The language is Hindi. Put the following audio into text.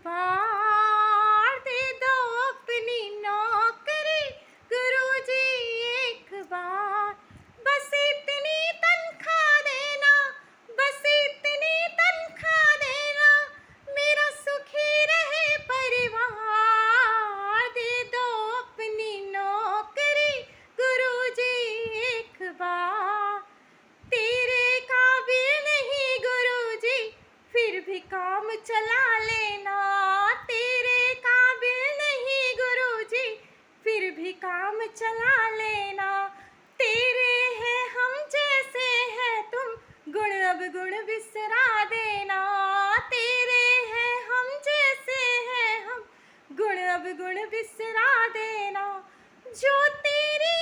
बार दे दो अपनी नौकरी गुरुजी, एक बार बस इतनी तनख्वाह देना, बस इतनी तनख्वाह देना, मेरा सुखी रहे परिवार। दे दो अपनी नौकरी गुरुजी, एक बार। तेरे काबिल नहीं गुरुजी, फिर भी काम चला लेना। तेरे काबिल नहीं गुरुजी, फिर भी काम चला लेना। तेरे हैं हम जैसे हैं तुम, गुण अब गुण बिसरा देना। तेरे हैं हम जैसे हैं हम, गुण अब गुण बिसरा देना। जो तेरी